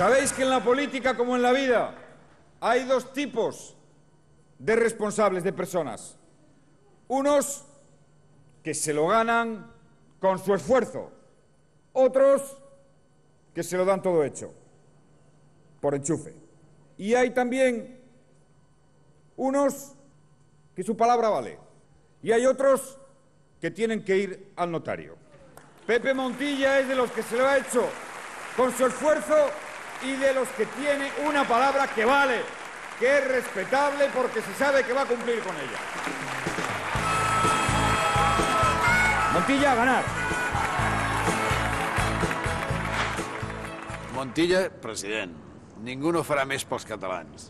Sabéis que en la política, como en la vida, hay dos tipos de responsables, de personas. Unos que se lo ganan con su esfuerzo, otros que se lo dan todo hecho, por enchufe. Y hay también unos que su palabra vale, y hay otros que tienen que ir al notario. Pepe Montilla es de los que se lo ha hecho con su esfuerzo y de los que tiene una palabra que vale, que es respetable porque se sabe que va a cumplir con ella. Montilla, a ganar. Montilla, president. Ningú no farà més pels catalans.